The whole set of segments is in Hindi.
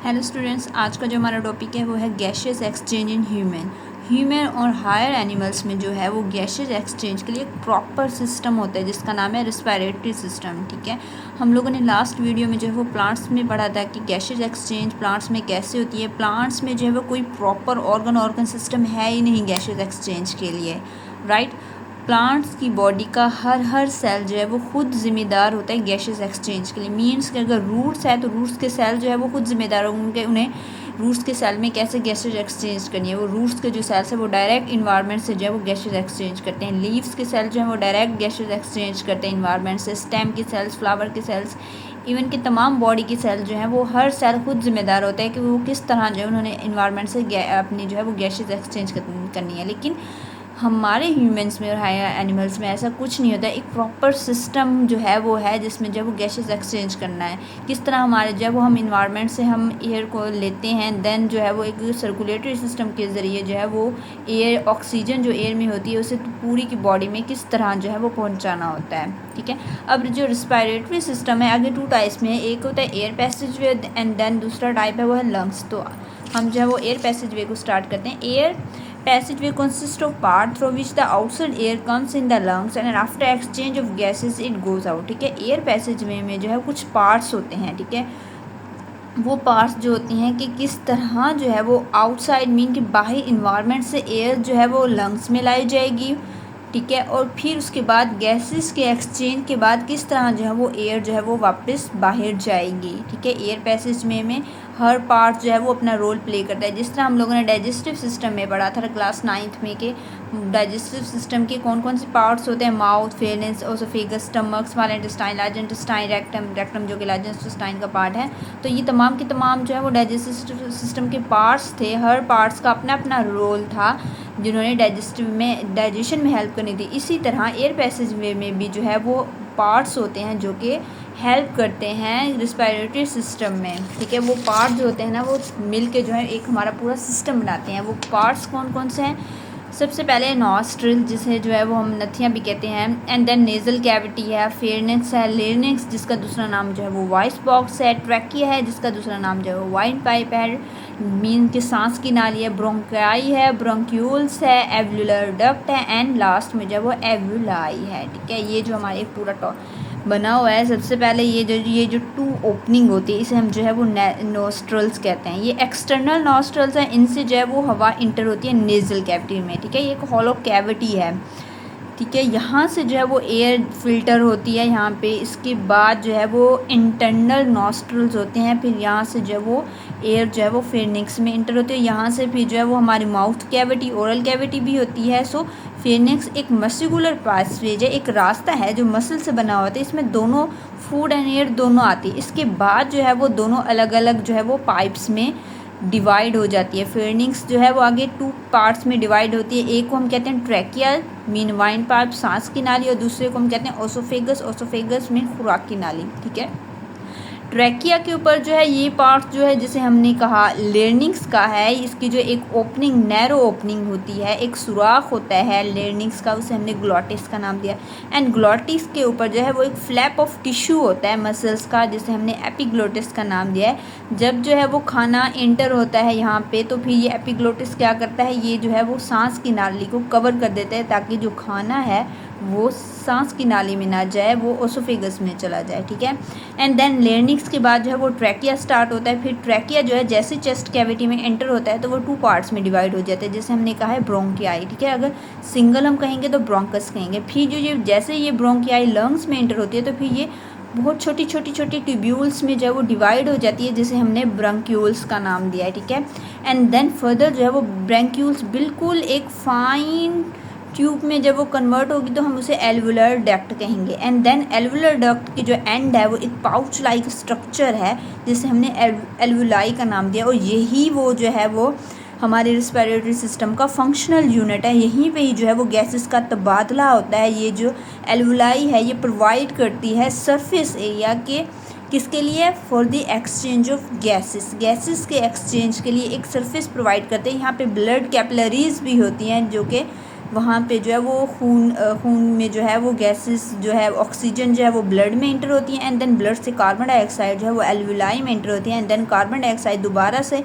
हेलो स्टूडेंट्स, आज का जो हमारा टॉपिक है वो है गैसेस एक्सचेंज इन ह्यूमन और हायर एनिमल्स में जो है वो गैसेस एक्सचेंज के लिए एक प्रॉपर सिस्टम होता है जिसका नाम है रेस्पिरेटरी सिस्टम। ठीक है, हम लोगों ने लास्ट वीडियो में जो है वो प्लांट्स में पढ़ा था कि गैसेस एक्सचेंज प्लांट्स में कैसे होती है। प्लांट्स में जो है वो कोई प्रॉपर ऑर्गन सिस्टम है ही नहीं गैसेस एक्सचेंज के लिए, राइट। प्लांट्स की बॉडी का हर सेल जो है वो खुद ज़िम्मेदार होता है गैसेस एक्सचेंज के लिए। मीन्स कि अगर रूट्स है तो रूट्स के सेल जो है वो खुद ज़िम्मेदार होंगे उन्हें रूट्स के सेल में कैसे गैसेस एक्सचेंज करनी है। वो रूट्स के जो सेल्स है वो डायरेक्ट इन्वायरमेंट से जो है वो गैसेस एक्सचेंज करते हैं। लीव्स के सेल जो है वो डायरेक्ट गैसेस एक्सचेंज करते हैं इन्वायरमेंट से। स्टेम के सेल्स, फ्लावर के सेल्स, इवन कि तमाम बॉडी के सेल जो है वो हर सेल खुद जिम्मेदार होता है कि वो किस तरह जो है उन्होंने इन्वायरमेंट से अपनी जो है वो गैसेस एक्सचेंज करनी है। लेकिन हमारे ह्यूमंस में और हायर एनिमल्स में ऐसा कुछ नहीं होता है। एक प्रॉपर सिस्टम जो है वो है जिसमें जो है वो गैसेस एक्सचेंज करना है। किस तरह हमारे जो है वो हम इन्वायरमेंट से हम एयर को लेते हैं, देन जो है वो एक सर्कुलेटरी सिस्टम के ज़रिए जो है वो एयर ऑक्सीजन जो एयर में होती है उसे पूरी की बॉडी में किस तरह जो है वो पहुँचाना होता है। ठीक है, अब जो रेस्पिरेटरी सिस्टम है आगे 2 टाइप्स में है। एक होता है air passage way and then दूसरा टाइप है वो है लंग्स। तो हम जो है वो एयर पैसेज वे को स्टार्ट करते हैं। Air passageway consists of part through which the outside air comes in the lungs and after exchange of gases it goes out। ठीक है, एयर पैसेजवे में जो है कुछ पार्ट्स होते हैं। ठीक है, वो पार्ट्स जो होती हैं कि किस तरह जो है वो आउटसाइड मीन कि बाहर इन्वायरमेंट से एयर जो है वो लंग्स में लाई जाएगी। ठीक है, और फिर उसके बाद गैसेस के एक्सचेंज के बाद किस तरह जो है वो एयर जो है वो वापस बाहर जाएगी। ठीक है, एयर पैसेज में हर पार्ट जो है वो अपना रोल प्ले करता है। जिस तरह हम लोगों ने डाइजेस्टिव सिस्टम में पढ़ा था क्लास 9th में कि डाइजेस्टिव सिस्टम के कौन कौन से पार्ट्स होते हैं, mouth, pharynx, oesophagus, stomach, small intestine, large intestine, rectum जो कि लार्ज इंटेस्टाइन का पार्ट है। तो ये तमाम के तमाम जो है वो डाइजेस्टिव सिस्टम के पार्ट्स थे। हर पार्ट्स का अपना अपना रोल था जिन्होंने डाइजेशन में हेल्प करनी थी। इसी तरह एयर पैसेज वे में भी जो है वो पार्ट्स होते हैं जो कि हेल्प करते हैं रिस्पिरेटरी सिस्टम में। ठीक है, वो पार्ट जो होते हैं ना वो मिल के जो है एक हमारा पूरा सिस्टम बनाते हैं। वो पार्ट्स कौन कौन से हैं? सबसे पहले नॉस्ट्रिल जिसे जो है वो हम नथियाँ भी कहते हैं, एंड देन नेज़ल कैविटी है, फेरनेक्स है, लेरिंक्स जिसका दूसरा नाम जो है वो वॉइस बॉक्स है, ट्रैकिया है जिसका दूसरा नाम जो है वो वाइन पाइप है, मीन के सांस की नाली है, ब्रोंकाई है, ब्रोंक्यूल्स है, एल्वुलर डक्ट है, एंड लास्ट में जो है वो एल्वुलाई है। ठीक है, ये जो हमारे पूरा बना हुआ है। सबसे पहले ये जो 2 ओपनिंग होती है इसे हम जो है वो नोस्ट्रल्स कहते हैं। ये एक्सटर्नल नोस्ट्रल्स हैं, इनसे जो है वो हवा इंटर होती है नेज़ल कैविटी में। ठीक है, ये एक हॉलो कैविटी है। ठीक है, यहाँ से जो है वो एयर फिल्टर होती है यहाँ पे। इसके बाद जो है वो इंटरनल नॉस्ट्रल्स होते हैं, फिर यहाँ से जो है वो एयर जो है वो फेरनिक्स में इंटर होती है। यहाँ से फिर जो है वो हमारी माउथ कैविटी, ओरल कैविटी भी होती है। सो फेरनिक्स एक मस्कुलर पासवेज है, एक रास्ता है जो मसल से बना होता है। इसमें दोनों फूड एंड एयर दोनों आती है। इसके बाद जो है वो दोनों अलग अलग जो है वो पाइप्स में डिवाइड हो जाती है। फेरनिक्स जो है वो आगे 2 पार्ट्स में डिवाइड होती है। एक को हम कहते हैं ट्रैकिया मीन वाइन पाइप, सांस की नाली, और दूसरे को हम कहते हैं ओसोफेगस, ओसोफेगस मीन खुराक की नाली। ठीक है, ट्रैकिया के ऊपर जो है ये पार्ट जो है जिसे हमने कहा लेर्निंग्स का है, इसकी जो एक ओपनिंग नैरो ओपनिंग होती है, एक सुराख होता है लेर्निंग्स का, उसे हमने ग्लॉटिस का नाम दिया। एंड ग्लॉटिस के ऊपर जो है वो एक फ्लैप ऑफ टिश्यू होता है मसल्स का जिसे हमने एपिग्लोटिस का नाम दिया है। जब जो है वो खाना एंटर होता है यहाँ पे तो फिर ये एपिग्लोटिस क्या करता है, ये जो है वो सांस की नाली को कवर कर देता है ताकि जो खाना है वो सांस की नाली में ना जाए, वो ओसोफेगस में चला जाए। ठीक है, एंड देन लेर्निक्स के बाद जो है वो ट्रैकिया स्टार्ट होता है। फिर ट्रैकिया जो है जैसे चेस्ट कैविटी में एंटर होता है तो वो 2 पार्ट्स में डिवाइड हो जाता है जैसे हमने कहा है ब्रोंकियाई। ठीक है, अगर सिंगल हम कहेंगे तो ब्रोंकस कहेंगे। फिर जो ये जैसे ये ब्रोंकियाई लंग्स में एंटर होती है तो फिर ये बहुत छोटी छोटी ट्यूब्यूल्स में जो है वो डिवाइड हो जाती है जिसे हमने ब्रोंक्यूल्स का नाम दिया है। ठीक है, एंड देन फर्दर जो है वो ब्रोंक्यूल्स बिल्कुल एक फाइन ट्यूब में जब वो कन्वर्ट होगी तो हम उसे एल्वुलर डक्ट कहेंगे। एंड देन एल्वुलर डक्ट की जो एंड है वो एक पाउच लाइक स्ट्रक्चर है जिसे हमने एल्वुलाई का नाम दिया, और यही वो जो है वो हमारे रिस्पिरेटरी सिस्टम का फंक्शनल यूनिट है। यहीं पे ही जो है वो गैसेस का तबादला होता है। ये जो एल्वुलाई है ये प्रोवाइड करती है सरफेस एरिया के किसके लिए, for the exchange of gases के एक्सचेंज के लिए एक सरफेस प्रोवाइड करते हैं। यहाँ पे ब्लड कैपिलरीज भी होती हैं जो कि वहाँ पे जो है वो खून में जो है वो गैसेस जो है ऑक्सीजन जो है वो ब्लड में इंटर होती है, एंड देन ब्लड से कार्बन डाइऑक्साइड जो है वो एल्वुलाई में इंटर होती है, एंड देन कार्बन डाइऑक्साइड दोबारा से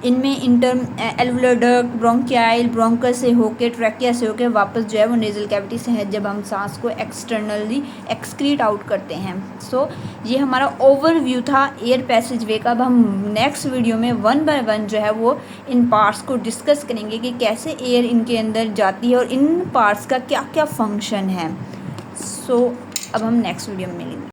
इनमें इंटर एल्वुलर डक्ट, ब्रोंकियाल, ब्रोंकस से होके, ट्रैकिया से होके वापस जो है वो नेजल कैविटी से है जब हम सांस को एक्सटर्नली एक्सक्रीट आउट करते हैं। सो ये हमारा ओवरव्यू था एयर पैसेज वे का। अब हम नेक्स्ट वीडियो में 1 बाय 1 जो है वो इन पार्ट्स को डिस्कस करेंगे कि कैसे एयर इनके अंदर जाती है और इन पार्ट्स का क्या क्या फंक्शन है। सो अब हम नेक्स्ट वीडियो में मिलेंगे।